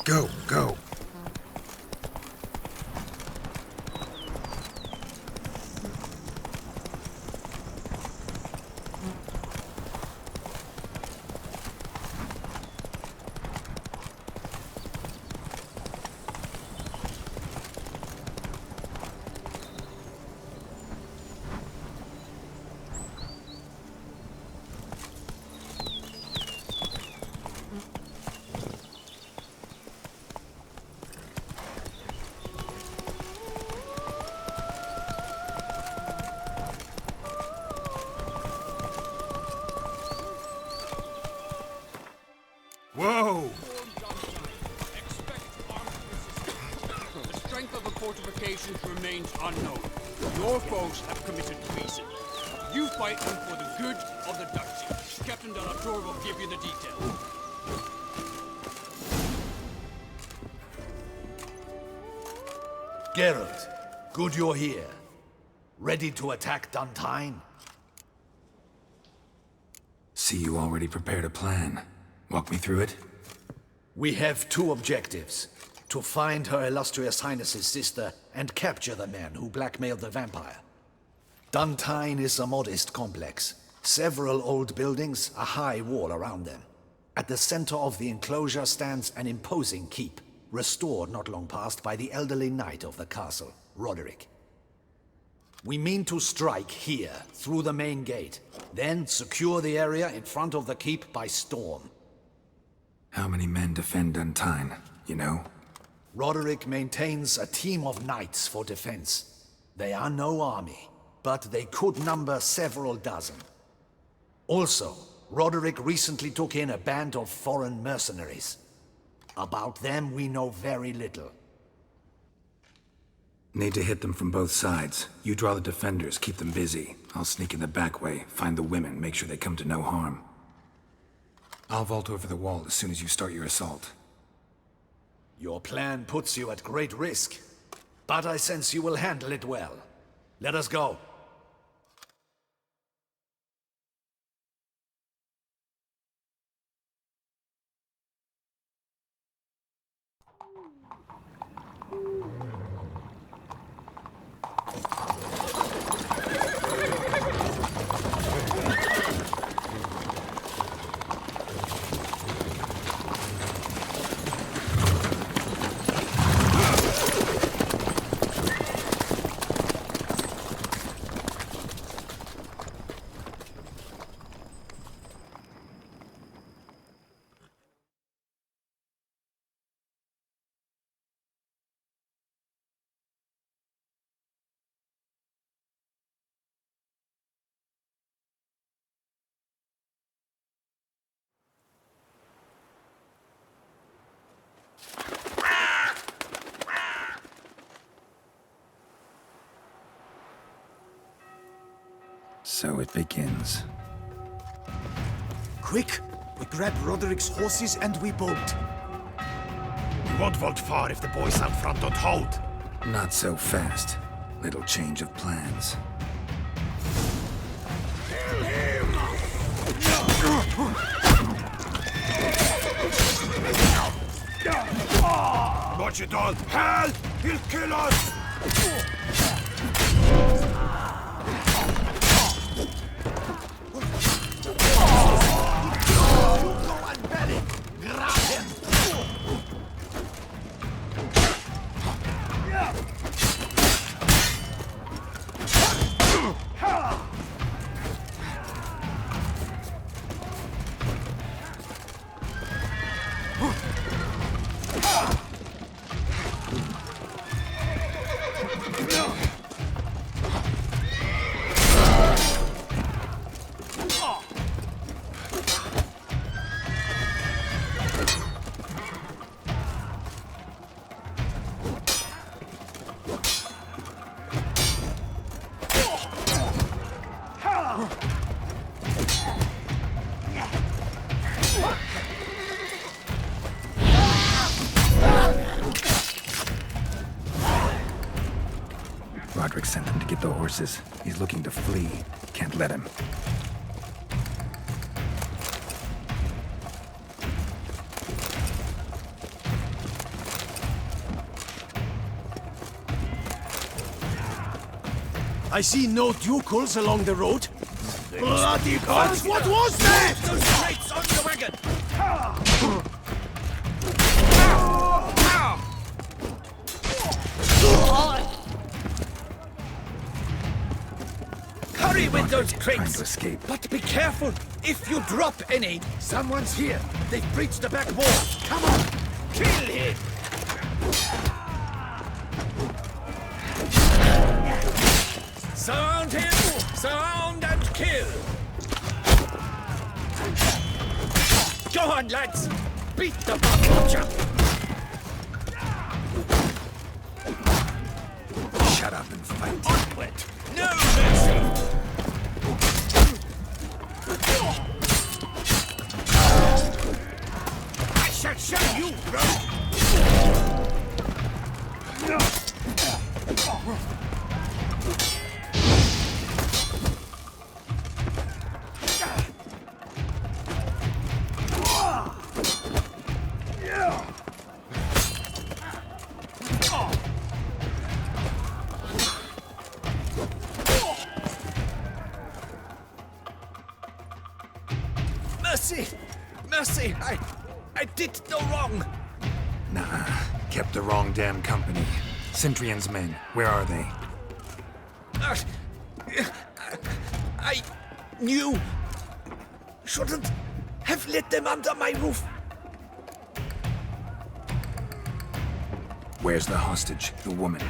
Go, go. Whoa! The strength of the fortifications remains unknown. Your foes have committed treason. You fight them for the good of the duchy. Captain de la Tour will give you the details. Geralt, good you're here. Ready to attack Duntine? See, you already prepared a plan. Walk me through it. We have two objectives. To find Her Illustrious Highness's sister and capture the man who blackmailed the vampire. Duntine is a modest complex. Several old buildings, a high wall around them. At the center of the enclosure stands an imposing keep, restored not long past by the elderly knight of the castle, Roderick. We mean to strike here, through the main gate, then secure the area in front of the keep by storm. How many men defend Duntine, you know? Roderick maintains a team of knights for defense. They are no army, but they could number several dozen. Also, Roderick recently took in a band of foreign mercenaries. About them we know very little. Need to hit them from both sides. You draw the defenders, keep them busy. I'll sneak in the back way, find the women, make sure they come to no harm. I'll vault over the wall as soon as you start your assault. Your plan puts you at great risk, but I sense you will handle it well. Let us go. So it begins. Quick! We grab Roderick's horses and we bolt. We won't vault far if the boys out front don't hold. Not so fast. Little change of plans. Watch it all! Hell! He'll kill us! Roderick sent him to get the horses. He's looking to flee. Can't let him. I see no ducals along the road. Bloody gods! What was that? Those crates on the wagon! Hurry with those Trying crates! to escape. But be careful! If you drop any, someone's here. They've breached the back wall. Come on! Kill him! Surround him! Surround and kill! Go on, lads! Beat the bug watcher! Shut up and fight. Onward! No mercy! I shall show you, bro! Mercy! Mercy! I did no wrong! Nah, kept the wrong damn company. Centrion's men, where are they? I knew... shouldn't have let them under my roof. Where's the hostage, the woman?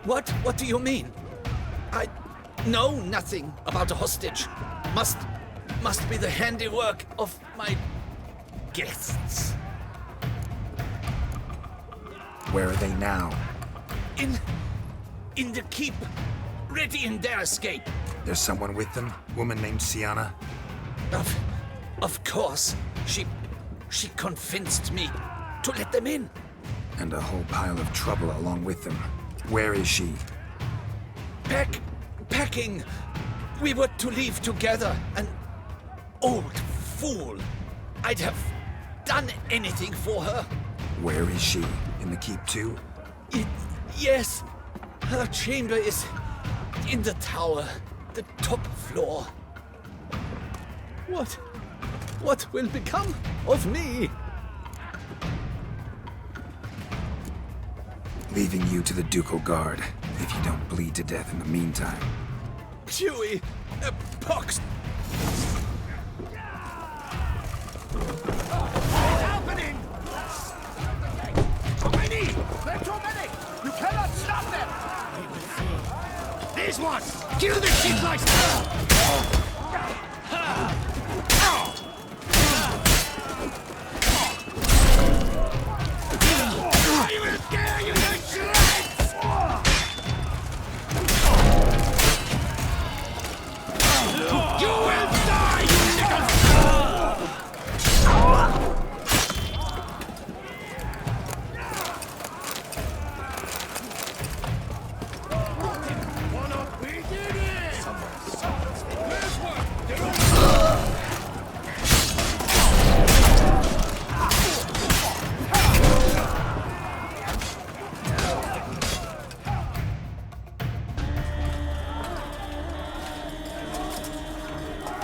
What do you mean? I know nothing about a hostage. Must be the handiwork of my guests. Where are they now? In the keep, ready in their escape. There's someone with them? Woman named Sienna? Of course, she convinced me to let them in. And a whole pile of trouble along with them. Where is she? Packing. We were to leave together. An old fool. I'd have done anything for her. Where is she? In the keep too? Yes. Her chamber is in the tower, the top floor. What will become of me? Leaving you to the ducal guard, if you don't bleed to death in the meantime. Chewie, a pox. Happening! Too many! They're too many! You cannot stop them! These ones! Kill the shit like I will tear you to shreds! You will die, you little... We did it! Let's work!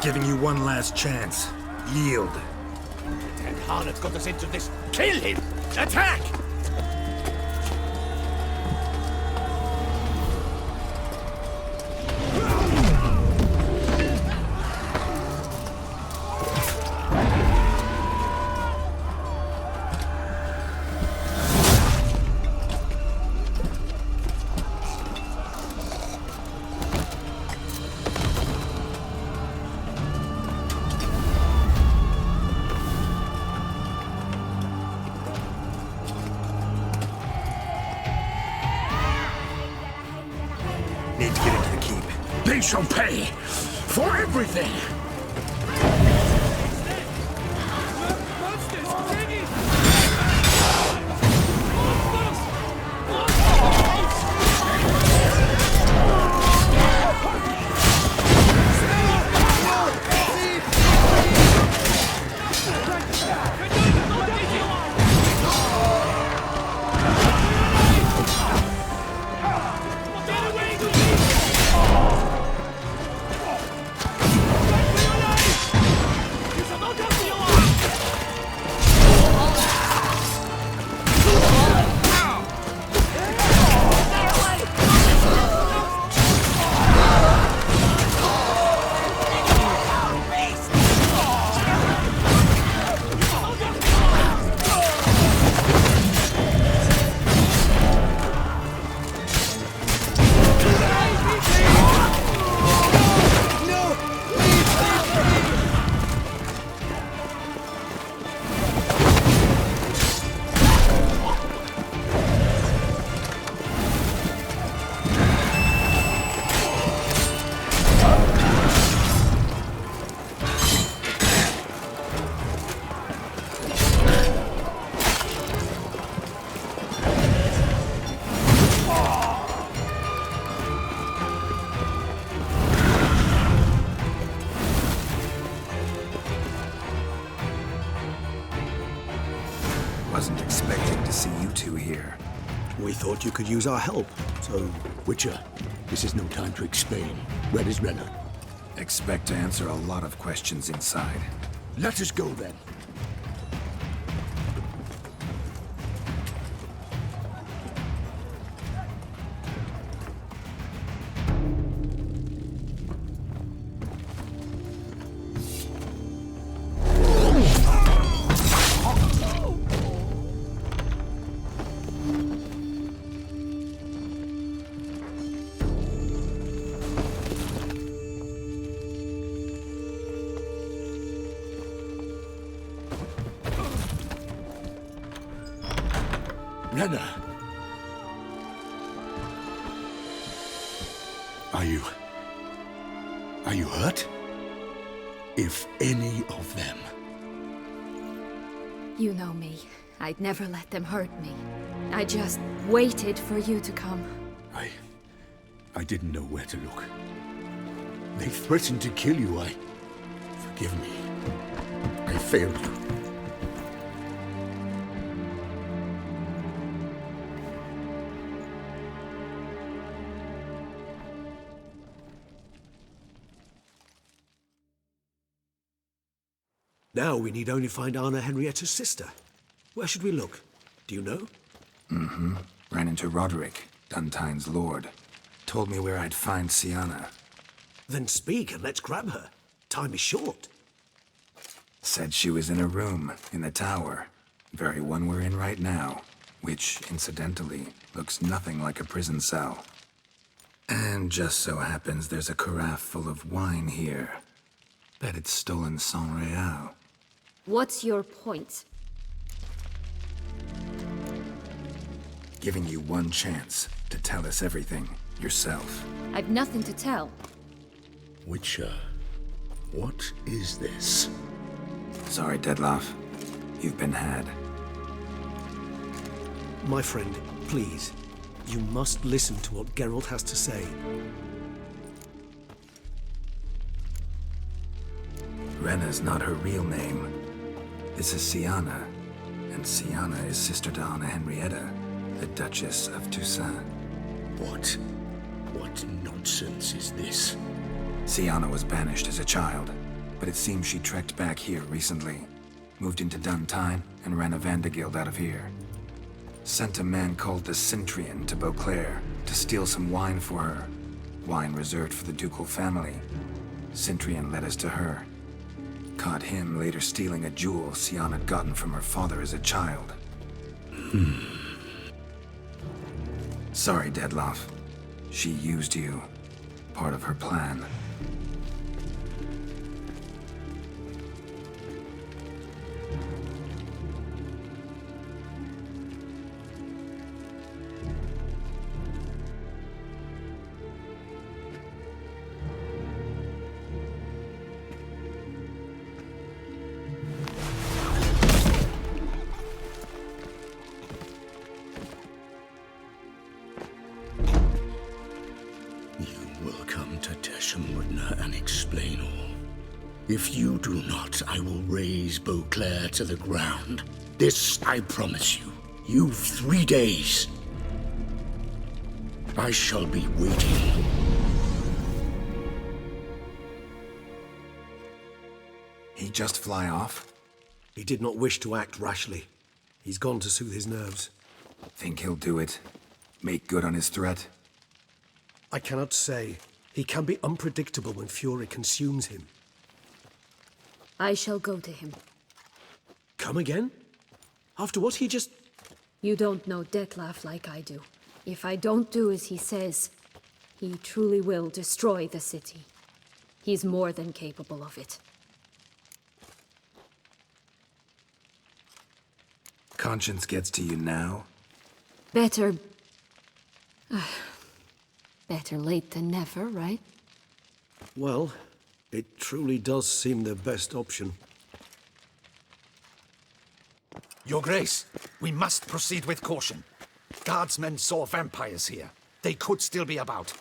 Giving you one last chance. Yield. And Harlot got us into this. Kill him! Attack! Need to get into the keep. They shall pay for everything! Wasn't expecting to see you two here. We thought you could use our help, so... Witcher, this is no time to explain. Red is Renner. Expect to answer a lot of questions inside. Let us go then. Renner! Are you hurt? If any of them... You know me. I'd never let them hurt me. I just waited for you to come. I didn't know where to look. They threatened to kill you. Forgive me. I failed you. Now we need only find Anna Henrietta's sister. Where should we look? Do you know? Ran into Roderick, Duntine's lord. Told me where I'd find Sienna. Then speak and let's grab her. Time is short. Said she was in a room in the tower. Very one we're in right now. Which, incidentally, looks nothing like a prison cell. And just so happens there's a carafe full of wine here. Bet it's stolen sans real. What's your point? Giving you one chance to tell us everything yourself. I've nothing to tell. Witcher, what is this? Sorry, Dettlaff. You've been had. My friend, please. You must listen to what Geralt has to say. Renna's not her real name. This is Sienna. And Sienna is sister to Anna Henrietta, the Duchess of Toussaint. What nonsense is this? Sienna was banished as a child, but it seems she trekked back here recently. Moved into Duntine and ran a Vandergild out of here. Sent a man called the Centrian to Beauclair to steal some wine for her. Wine reserved for the ducal family. Centrian led us to her. Caught him later stealing a jewel Sienna had gotten from her father as a child. Sorry, Dettlaff. She used you. Part of her plan. And explain all. If you do not, I will raze Beauclair to the ground. This I promise you. You've 3 days. I shall be waiting. He just fly off? He did not wish to act rashly. He's gone to soothe his nerves. Think he'll do it? Make good on his threat? I cannot say. He can be unpredictable when fury consumes him. I shall go to him. Come again? After what he just... You don't know Dettlaff like I do. If I don't do as he says, he truly will destroy the city. He's more than capable of it. Conscience gets to you now? Better... Better late than never, right? Well, it truly does seem the best option. Your Grace, we must proceed with caution. Guardsmen saw vampires here. They could still be about.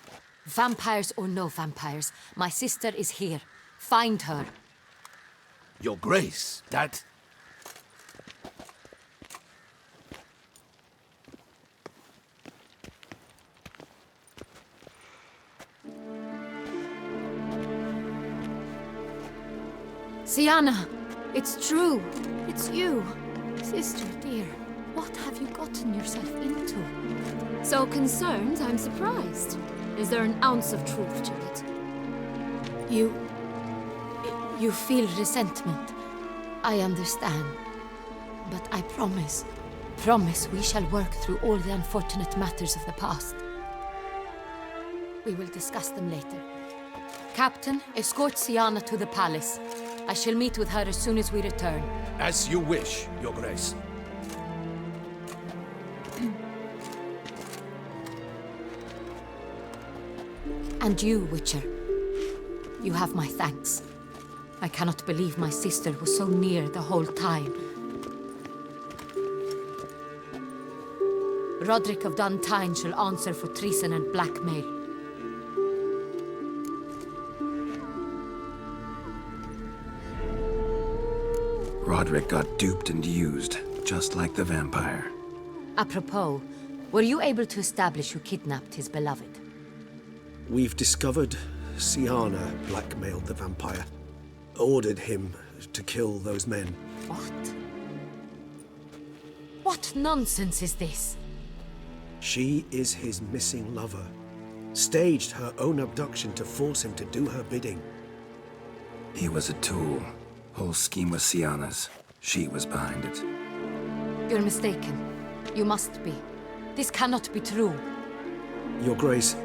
Vampires or no vampires, my sister is here. Find her. Your Grace, that... Sienna, it's true. It's you. Sister dear, what have you gotten yourself into? So concerned, I'm surprised. Is there an ounce of truth to it? You feel resentment. I understand. But I promise we shall work through all the unfortunate matters of the past. We will discuss them later. Captain, escort Sienna to the palace. I shall meet with her as soon as we return. As you wish, Your Grace. And you, Witcher. You have my thanks. I cannot believe my sister was so near the whole time. Roderick of Duntine shall answer for treason and blackmail. Roderick got duped and used, just like the vampire. Apropos, were you able to establish who kidnapped his beloved? We've discovered Sienna blackmailed the vampire. Ordered him to kill those men. What? What nonsense is this? She is his missing lover. Staged her own abduction to force him to do her bidding. He was a tool. Whole scheme was Sienna's. She was behind it. You're mistaken. You must be. This cannot be true. Your Grace,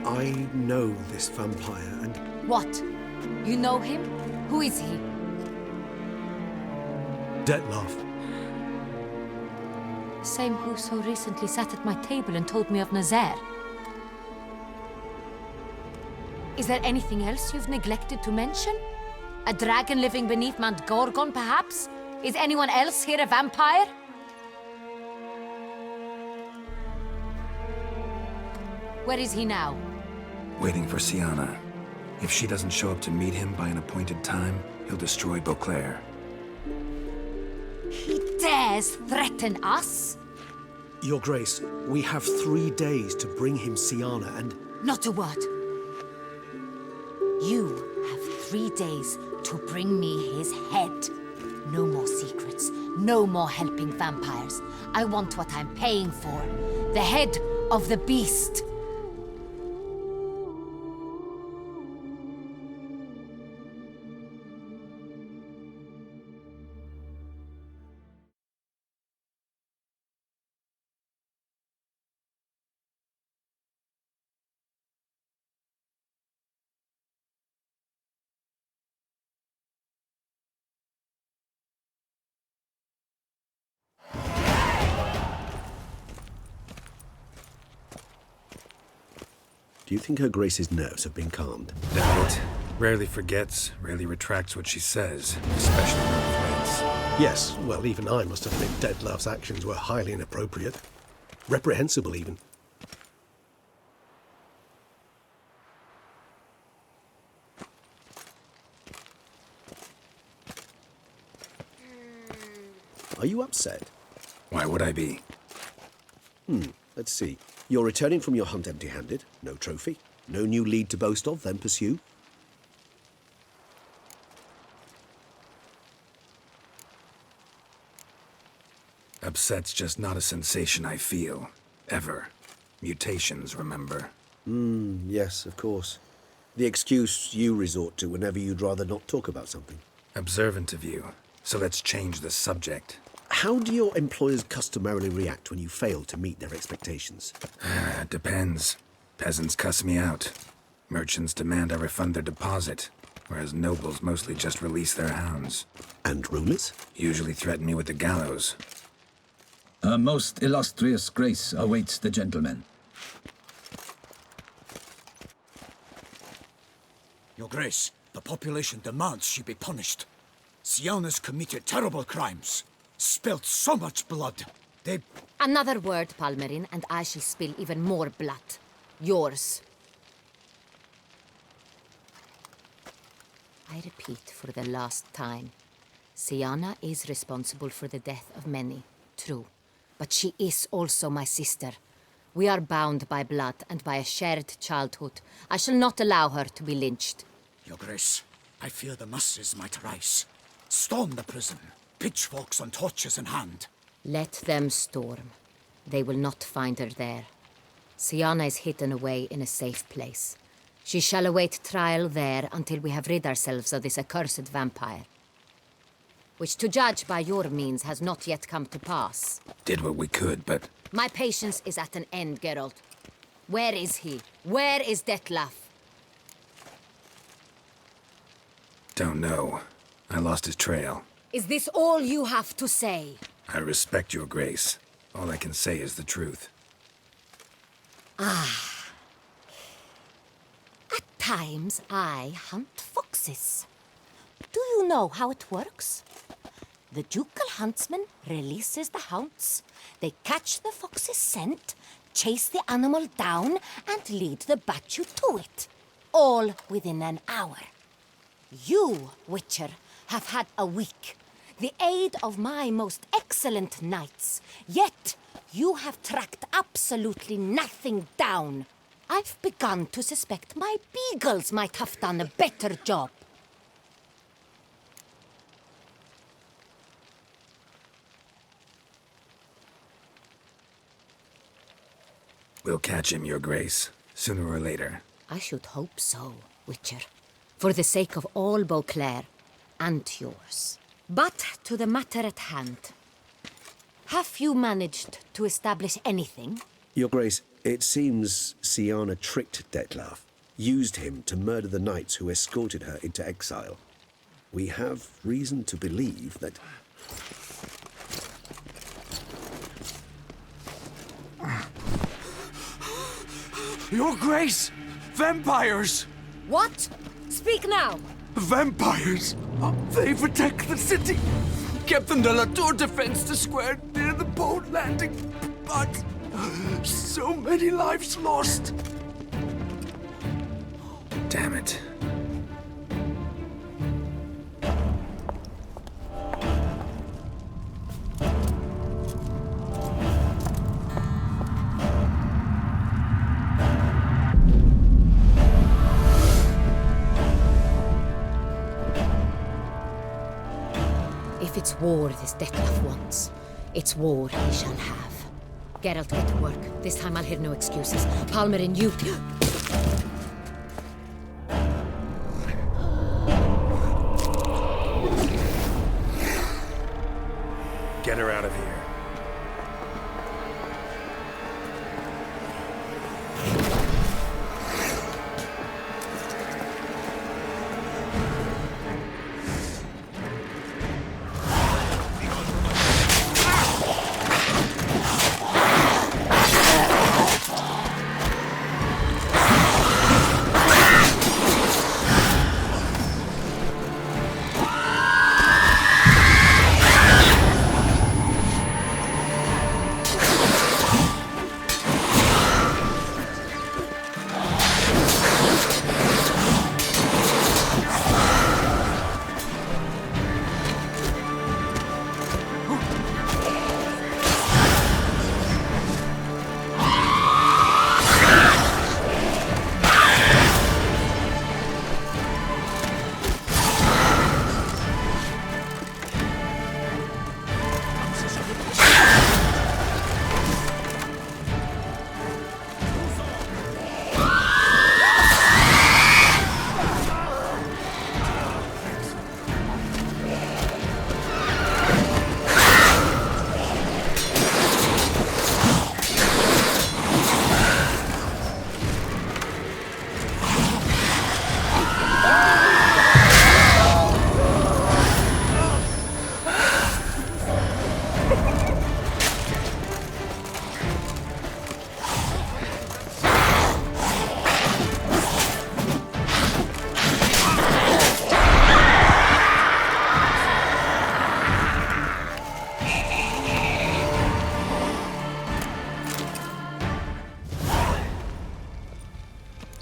I know this vampire and... What? You know him? Who is he? Detlef. Same who so recently sat at my table and told me of Nazaire. Is there anything else you've neglected to mention? A dragon living beneath Mount Gorgon, perhaps? Is anyone else here a vampire? Where is he now? Waiting for Sienna. If she doesn't show up to meet him by an appointed time, he'll destroy Beauclair. He dares threaten us? Your Grace, we have 3 days to bring him Sienna and... Not a word. You have 3 days to bring me his head. No more secrets. No more helping vampires. I want what I'm paying for. The head of the beast. Do you think Her Grace's nerves have been calmed? Doubt it. Rarely forgets, rarely retracts what she says, especially when threats. Yes, well, even I must admit Detlef's actions were highly inappropriate. Reprehensible, even. Are you upset? Why would I be? Let's see. You're returning from your hunt empty-handed. No trophy. No new lead to boast of, then pursue. Upset's just not a sensation I feel. Ever. Mutations, remember? Yes, of course. The excuse you resort to whenever you'd rather not talk about something. Observant of you. So let's change the subject. How do your employers customarily react when you fail to meet their expectations? Depends. Peasants cuss me out. Merchants demand I refund their deposit, whereas nobles mostly just release their hounds. And rulers? Usually threaten me with the gallows. A most illustrious grace awaits the gentleman. Your Grace, the population demands she be punished. Sienna's committed terrible crimes. Spilt so much blood. They... Another word, Palmerin, and I shall spill even more blood. Yours. I repeat for the last time. Sienna is responsible for the death of many, true. But she is also my sister. We are bound by blood and by a shared childhood. I shall not allow her to be lynched. Your Grace, I fear the masses might rise. Storm the prison, pitchforks and torches in hand. Let them storm. They will not find her there. Siana is hidden away in a safe place. She shall await trial there until we have rid ourselves of this accursed vampire. Which, to judge by your means, has not yet come to pass. Did what we could, but My patience is at an end, Geralt. Where is he? Where is Detlef? don't know. I lost his trail. Is this all you have to say? I respect your grace. All I can say is the truth. At times, I hunt foxes. Do you know how it works? The ducal huntsman releases the hounds. They catch the fox's scent, chase the animal down, and lead the battue to it. All within an hour. You, Witcher, have had a week. The aid of my most excellent knights. Yet, you have tracked absolutely nothing down. I've begun to suspect my beagles might have done a better job. We'll catch him, your grace, sooner or later. I should hope so, Witcher. For the sake of all Beauclair and yours. But to the matter at hand. Have you managed to establish anything? Your Grace, it seems Siana tricked Detlef, used him to murder the knights who escorted her into exile. We have reason to believe that... Your Grace! Vampires! What? Speak now! Vampires! They protect the city! Captain de la Tour defends the square near the boat landing, but so many lives lost. Damn it. If it's war this Detlef wants, it's war he shall have. Geralt, get to work. This time I'll hear no excuses. Palmer and you... Get her out of here.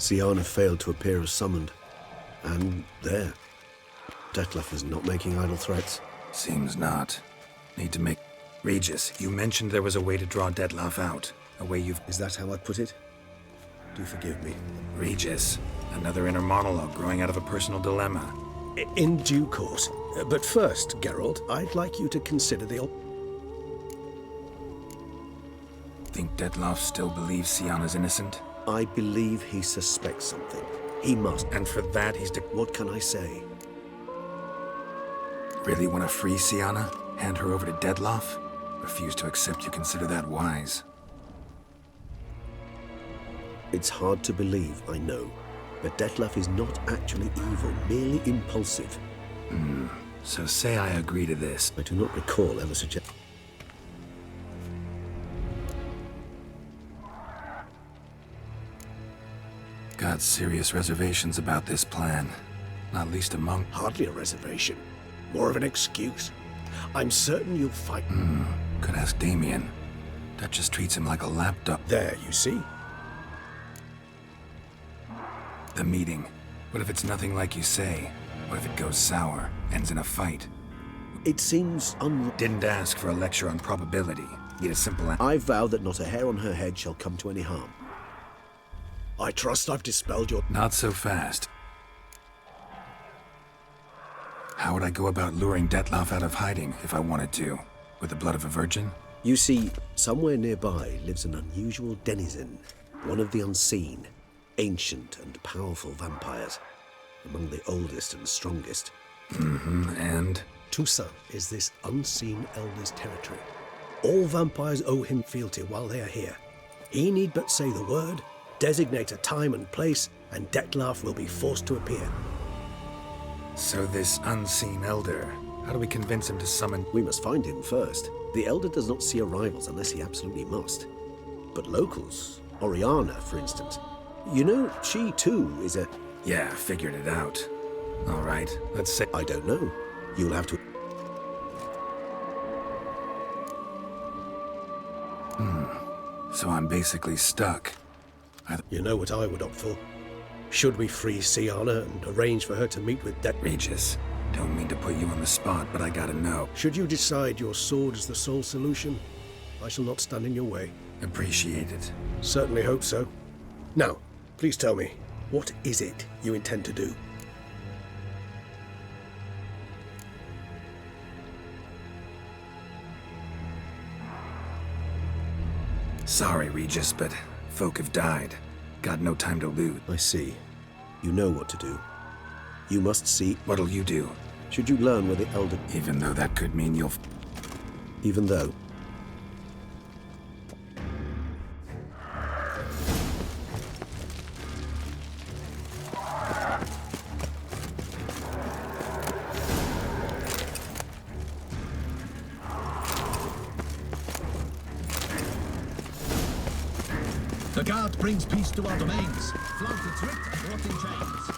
Siana failed to appear as summoned. And there. Detlef is not making idle threats. Seems not. Need to make... Regis, you mentioned there was a way to draw Detlef out. A way you've... Is that how I put it? Do forgive me. Regis, another inner monologue growing out of a personal dilemma. In due course. But first, Geralt, I'd like you to consider the... Think Dettlaff still believes Syanna's innocent? I believe he suspects something. He must. And for that, he's What can I say? Really want to free Syanna? Hand her over to Dettlaff? Refuse to accept you consider that wise. It's hard to believe, I know. But Dettlaff is not actually evil, merely impulsive. So say I agree to this. I do not recall ever suggest... Got serious reservations about this plan. Not least among... Hardly a reservation. More of an excuse. I'm certain you'll fight... Could ask Damien. Duchess treats him like a lapdog. There, you see? The meeting. What if it's nothing like you say? What if it goes sour, ends in a fight? It seems Didn't ask for a lecture on probability. Need a simple answer. I vow that not a hair on her head shall come to any harm. I trust I've dispelled your... Not so fast. How would I go about luring Dettlaff out of hiding if I wanted to? With the blood of a virgin? You see, somewhere nearby lives an unusual denizen, one of the unseen, ancient and powerful vampires, among the oldest and strongest. And? Toussaint is this unseen elder's territory. All vampires owe him fealty while they are here. He need but say the word, designate a time and place, and Dettlaff will be forced to appear. So this unseen elder, how do we convince him to summon... We must find him first. The elder does not see arrivals unless he absolutely must. But locals, Oriana, for instance, you know, she too is a... Yeah, figured it out. All right, let's say... I don't know. You'll have to... So I'm basically stuck. You know what I would opt for? Should we free Syanna and arrange for her to meet with Regis, don't mean to put you on the spot, but I gotta know. Should you decide your sword is the sole solution, I shall not stand in your way. Appreciate it. Certainly hope so. Now, please tell me, what is it you intend to do? Sorry, Regis, but folk have died. Got no time to lose. I see. You know what to do. You must see... What'll you do? Should you learn where the elder... Even though that could mean you'll... Even though... The guard brings peace to our domains. Flout its writ and rot in chains.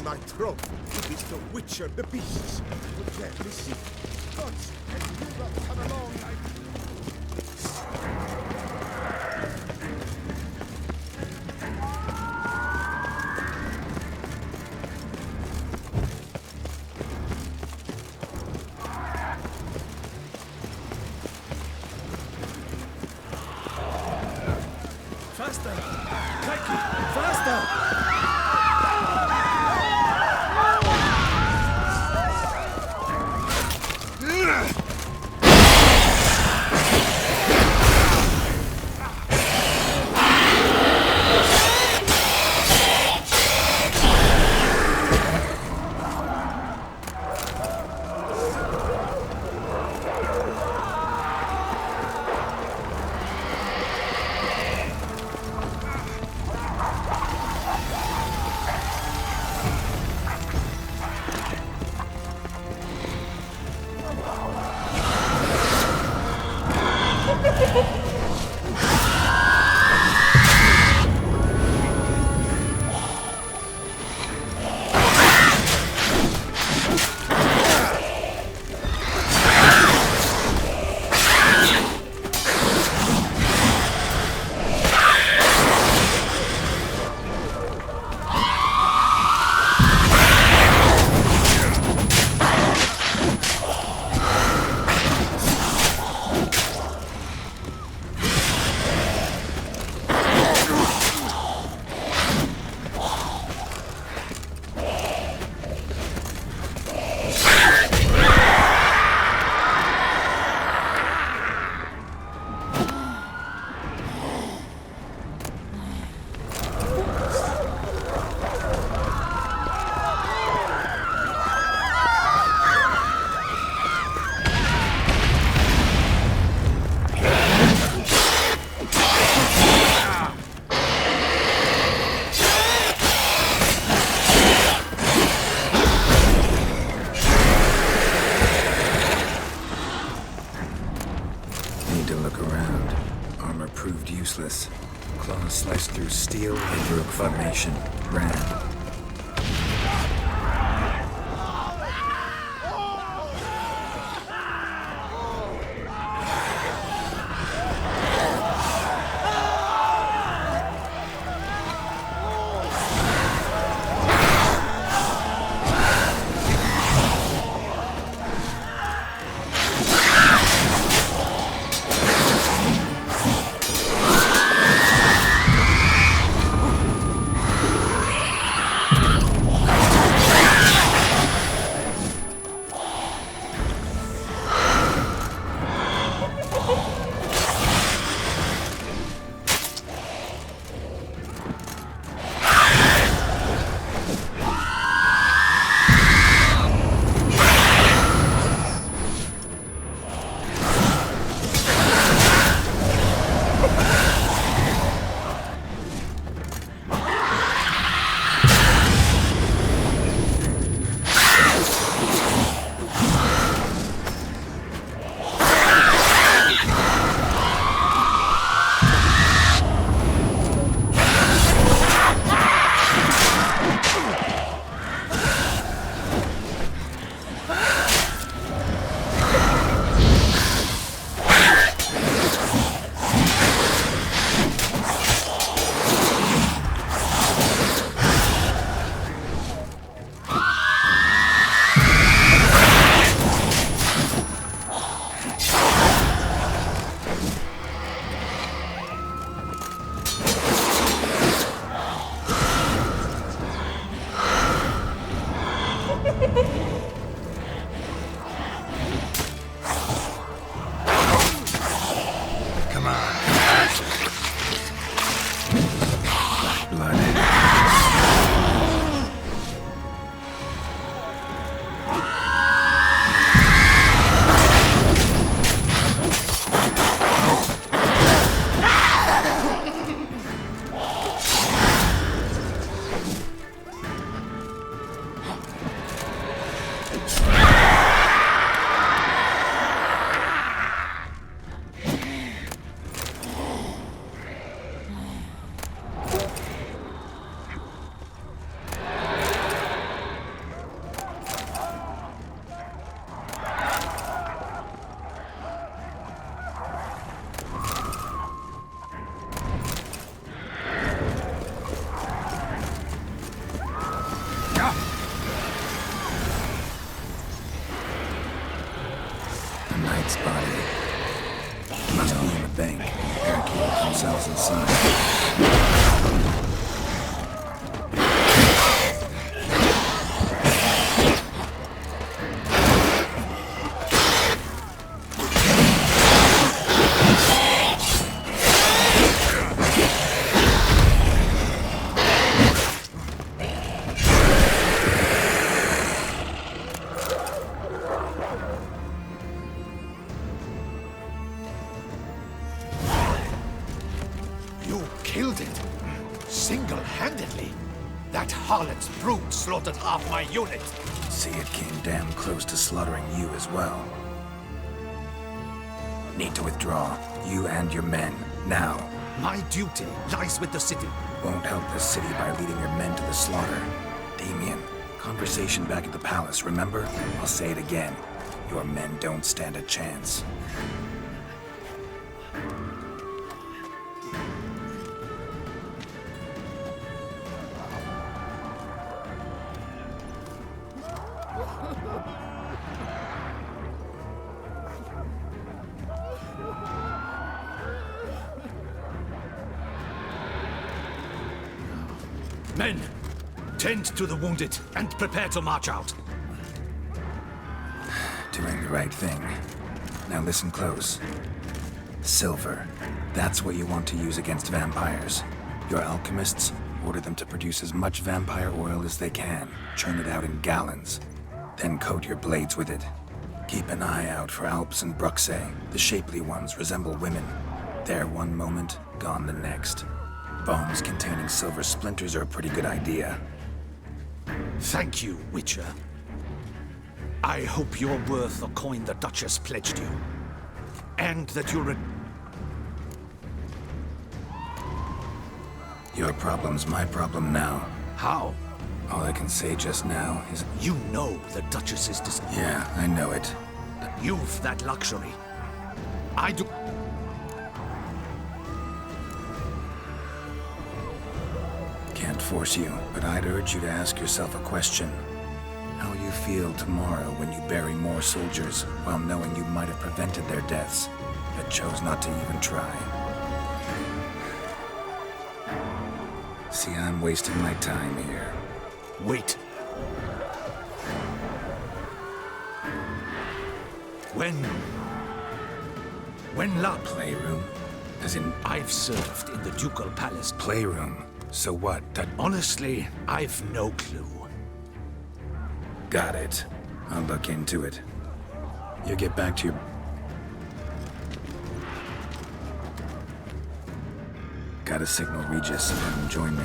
My throat. It is the Witcher, the beasts. Look there, listen. Gods, and you not come along like... Faster! Kaleyi, faster! Look around. Armor proved useless. Claws sliced through steel and broke formation. Ran. Knight's body. Must be in the bank. Barricaded themselves inside. You killed it? Single-handedly? That harlot's brute slaughtered half my unit. See, it came damn close to slaughtering you as well. Need to withdraw. You and your men. Now. My duty lies with the city. Won't help the city by leading your men to the slaughter. Damien, conversation back at the palace, remember? I'll say it again. Your men don't stand a chance. Men, tend to the wounded and prepare to march out. Doing the right thing. Now listen close. Silver. That's what you want to use against vampires. Your alchemists, order them to produce as much vampire oil as they can. Churn it out in gallons. Then coat your blades with it. Keep an eye out for Alps and Bruxae. The shapely ones resemble women. There one moment, gone the next. Bombs containing silver splinters are a pretty good idea. Thank you, Witcher. I hope you're worth the coin the Duchess pledged you. And that you'll Your problem's my problem now. How? All I can say just now is... You know the Duchess is Yeah, I know it. You've that luxury. I do... Can't force you, but I'd urge you to ask yourself a question. How will you feel tomorrow when you bury more soldiers while knowing you might have prevented their deaths, but chose not to even try? See, I'm wasting my time here. Wait. When la Playroom? As in, I've served in the ducal palace. playroom. So what? That... Honestly, I've no clue. Got it. I'll look into it. You get back to your... Gotta signal Regis and have him join me.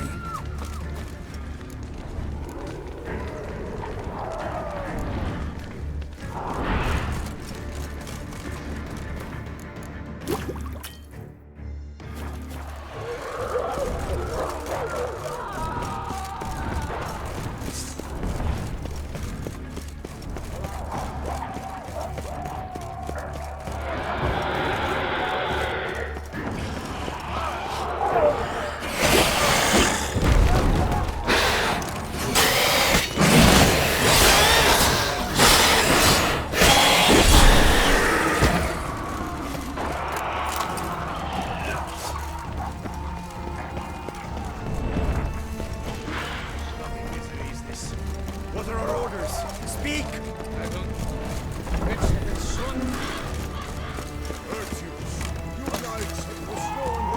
What are our orders? Speak! I don't... It's son. Virtues. You knights have forsworn the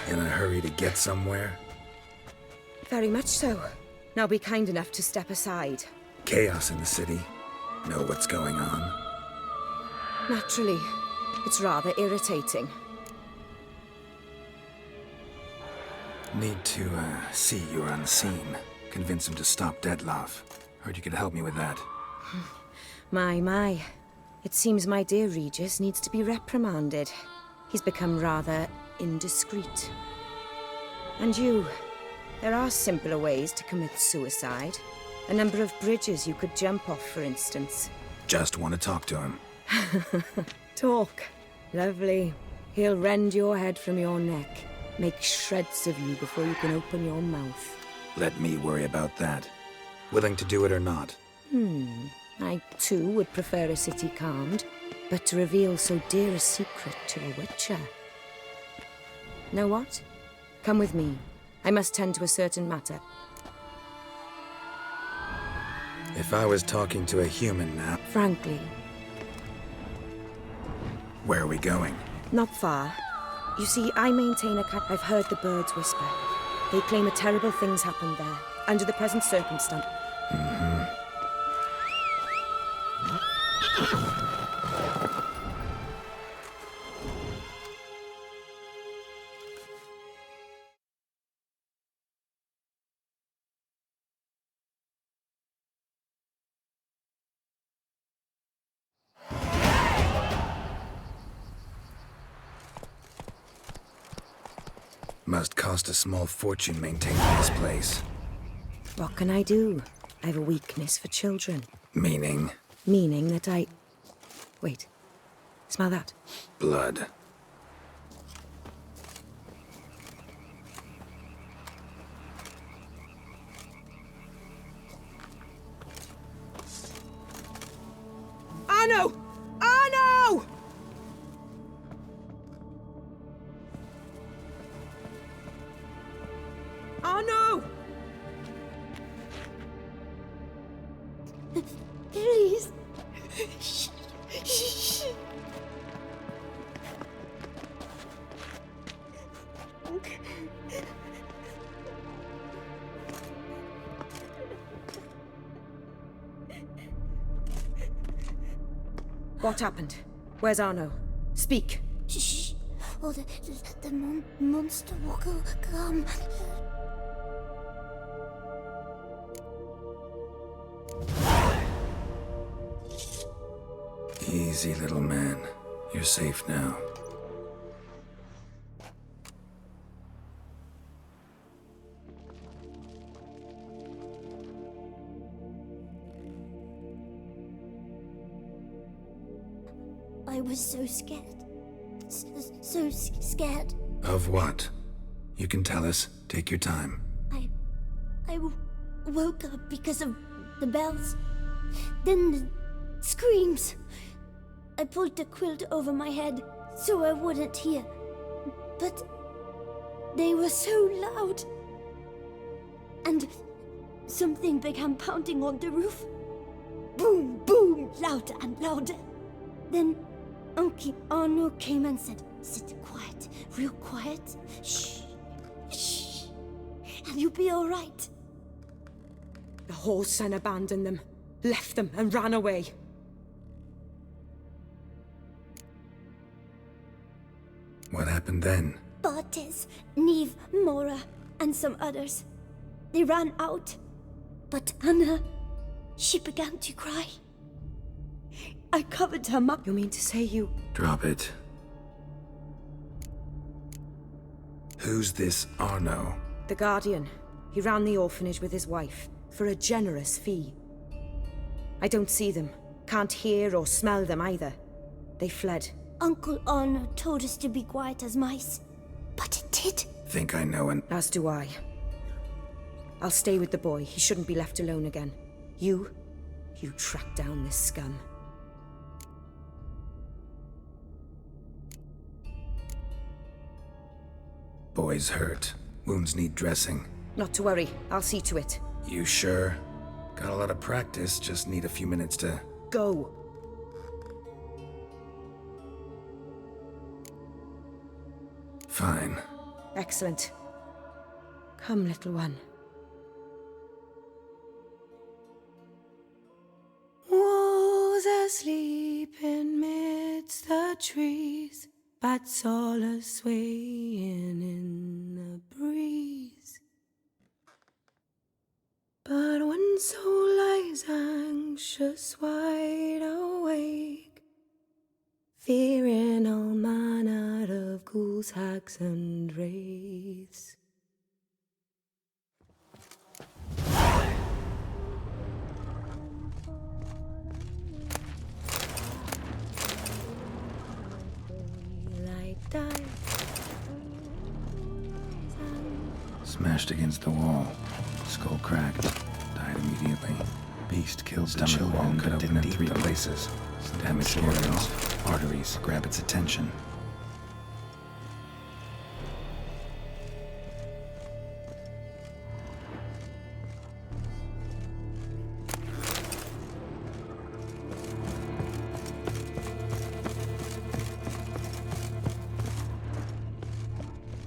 virtues. In a hurry to get somewhere? Very much so. Now be kind enough to step aside. Chaos in the city. Know what's going on? Naturally. It's rather irritating. Need to, see you're unseen. Convince him to stop Dettlaff. Heard you could help me with that. My. It seems my dear Regis needs to be reprimanded. He's become rather indiscreet. And you, there are simpler ways to commit suicide. A number of bridges you could jump off, for instance. Just want to talk to him. Talk. Lovely. He'll rend your head from your neck. Make shreds of you before you can open your mouth. Let me worry about that. Willing to do it or not? I, too, would prefer a city calmed, but to reveal so dear a secret to a witcher. Know what? Come with me. I must tend to a certain matter. If I was talking to a human now... Frankly, Where are we going? not far. You see, I maintain a I've heard the birds whisper. They claim a terrible thing's happened there, under the present circumstance. Must cost a small fortune maintaining this place. What can I do? I have a weakness for children. Meaning? Meaning that I... Wait. Smell that? Blood. Arno! Arno! Arno! Please. What happened? Where's Arno? Speak. Shh. Oh, the monster will come. Easy, little man. You're safe now. I was so scared. So scared. Of what? You can tell us. Take your time. I woke up because of the bells. Then the screams. I pulled the quilt over my head so I wouldn't hear. But they were so loud. And something began pounding on the roof. Boom, boom, louder and louder. Then Uncle Arno came and said, "Sit quiet, real quiet. Shh, shh, and you'll be all right." The whole son abandoned them, left them, and ran away. What happened then? Bartes, Neve, Mora, and some others. They ran out. But Anna, she began to cry. I covered her mouth. You mean to say you... Drop it. Who's this Arno? The Guardian. He ran the orphanage with his wife, for a generous fee. I don't see them, can't hear or smell them either. They fled. Uncle Arno told us to be quiet as mice, but it did. Think I know an... As do I. I'll stay with the boy. He shouldn't be left alone again. You track down this scum. Boy's hurt. Wounds need dressing. Not to worry. I'll see to it. You sure? Got a lot of practice, just need a few minutes to... Go. Fine. Excellent. Come, little one. Was asleep in midst the trees, bats all a-swaying in the breeze. But one soul lies anxious, wide awake, fearing all manner of ghouls, hags, and wraiths. Smashed against the wall. Skull cracked. Died immediately. Beast killed the children, cut open in 3 places. Damaged organs, arteries, grab its attention.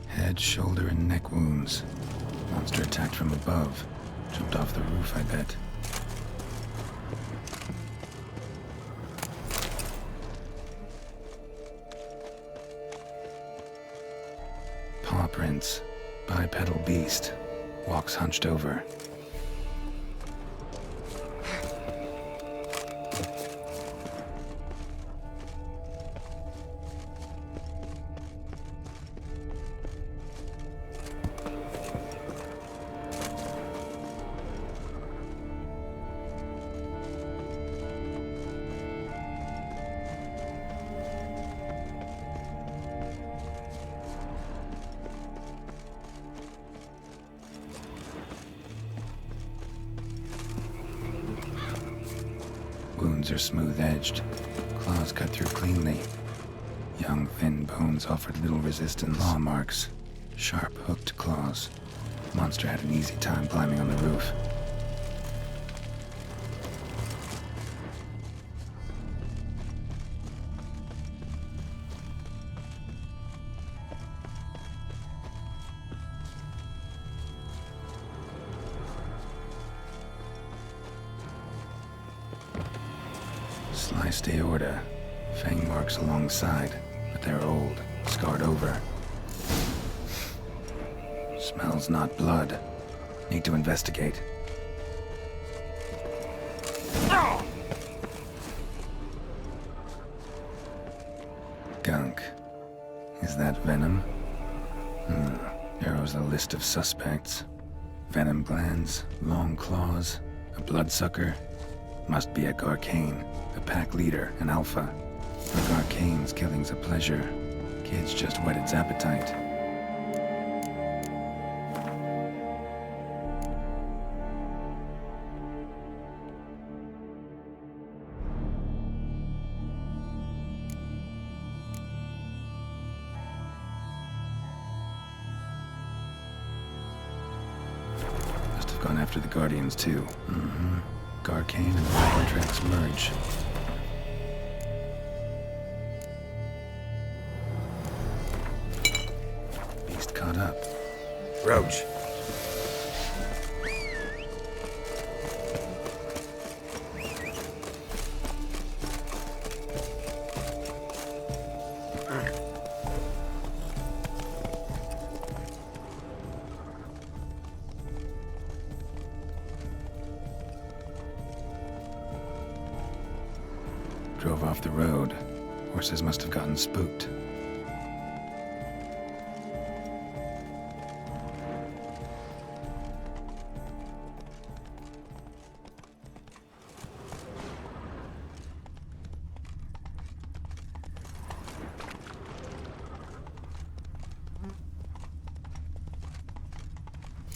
Head, shoulder, and neck wounds. Monster attacked from above. Jumped off the roof, I bet. Paw prints. Bipedal beast. Walks hunched over. Wounds are smooth-edged. Claws cut through cleanly. Young, thin bones offered little resistance. Claw marks. Sharp, hooked claws. Monster had an easy time climbing on the roof. Sliced aorta. Fang marks alongside, but they're old, scarred over. Smells not blood. Need to investigate. that venom? Arrow's a list of suspects. Venom glands, long claws, a bloodsucker. Must be a Garcane, a pack leader, an alpha. For Garcane's killing's a pleasure. Kid's just whet its appetite. Must have gone after the Guardians too. Garcane and Contracts merge. Beast caught up. Roach. Drove off the road. Horses must have gotten spooked.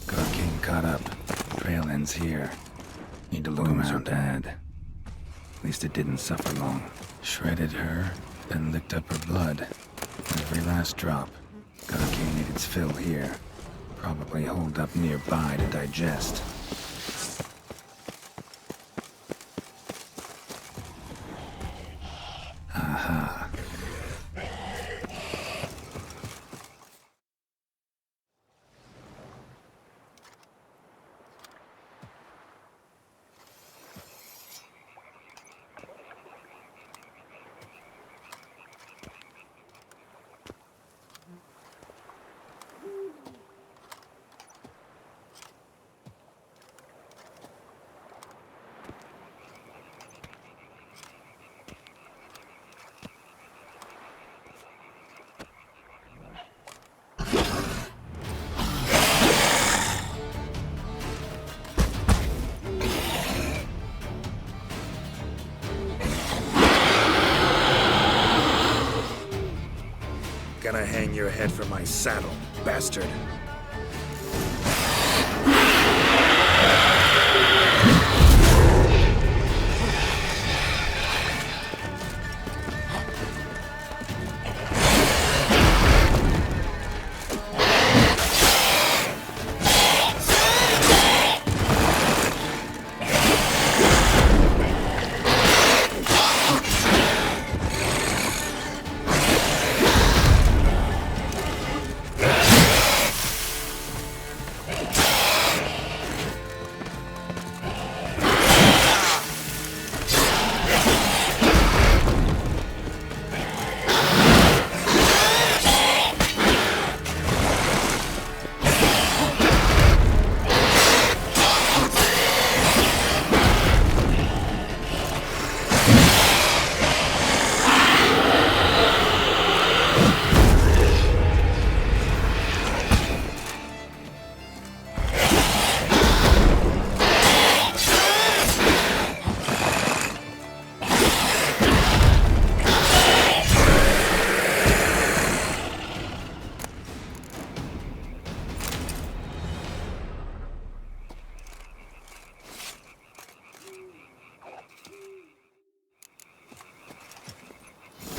Garcane caught up. Trail ends here. Need to look around. Bad. At least it didn't suffer long. Shredded her, then licked up her blood. Every last drop. Garcane ate its fill here. Probably holed up nearby to digest. Aha. Gonna hang your head from my saddle, bastard.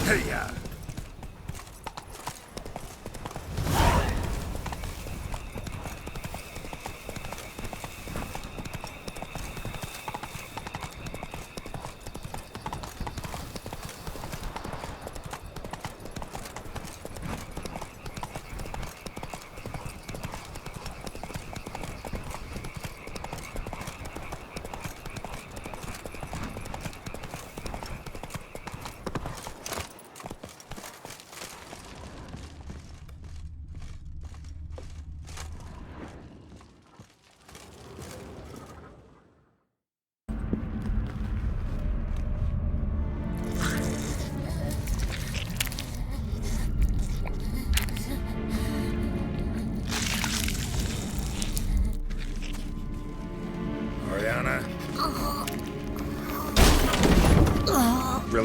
Hey-ya!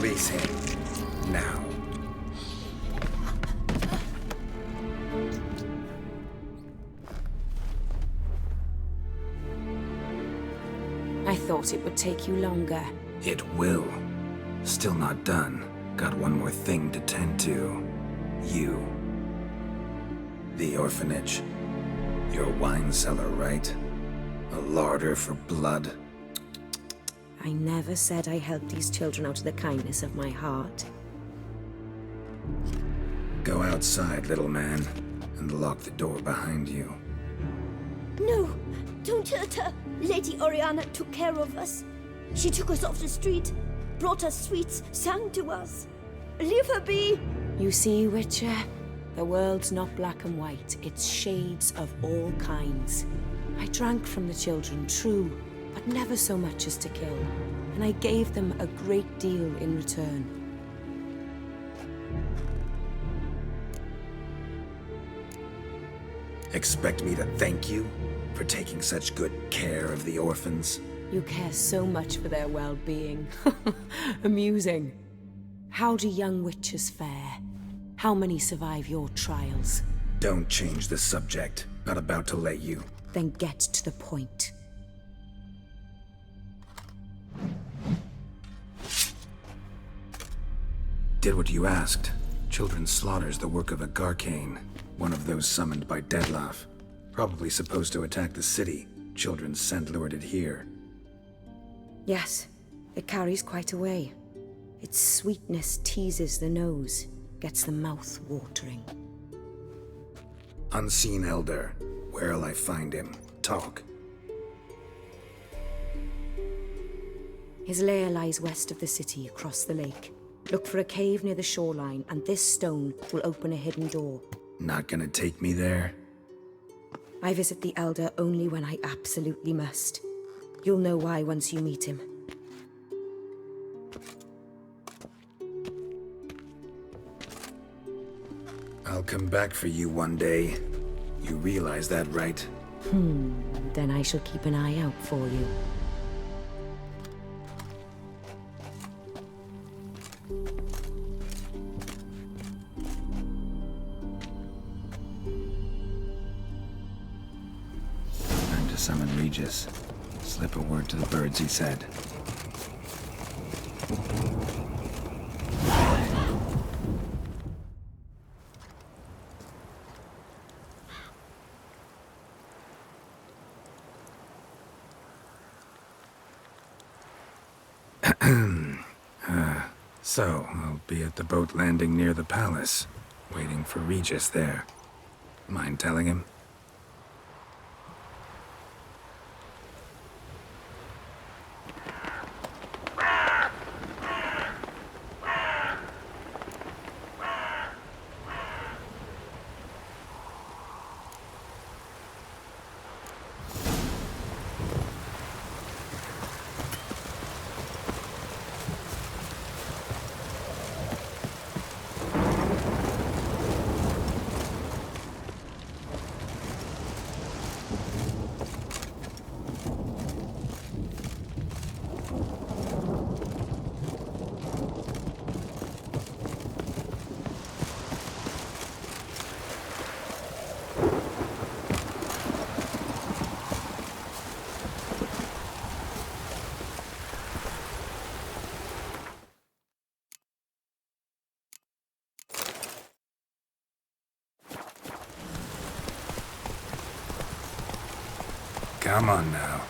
Release him. Now. I thought it would take you longer. It will. Still not done. Got one more thing to tend to. You. The orphanage. Your wine cellar, right? A larder for blood. I never said I helped these children out of the kindness of my heart. Go outside, little man, and lock the door behind you. No, don't hurt her. Lady Oriana took care of us. She took us off the street, brought us sweets, sang to us. Leave her be. You see, Witcher? The world's not black and white. It's shades of all kinds. I drank from the children, true, but never so much as to kill. And I gave them a great deal in return. Expect me to thank you for taking such good care of the orphans? You care so much for their well-being. Amusing. How do young witches fare? How many survive your trials? Don't change the subject. Not about to let you. Then get to the point. Did what you asked. Children's slaughter's the work of a Garcane, one of those summoned by Dettlaff. Probably supposed to attack the city. Children sent lured here. Yes, it carries quite a way. Its sweetness teases the nose, gets the mouth watering. Unseen Elder. Where'll I find him? Talk. His lair lies west of the city, across the lake. Look for a cave near the shoreline, and this stone will open a hidden door. Not gonna take me there? I visit the Elder only when I absolutely must. You'll know why once you meet him. I'll come back for you one day. You realize that, right? Then I shall keep an eye out for you. Time to summon Regis. Slip a word to the birds, he said. So, I'll be at the boat landing near the palace, waiting for Regis there. Mind telling him? Come on now.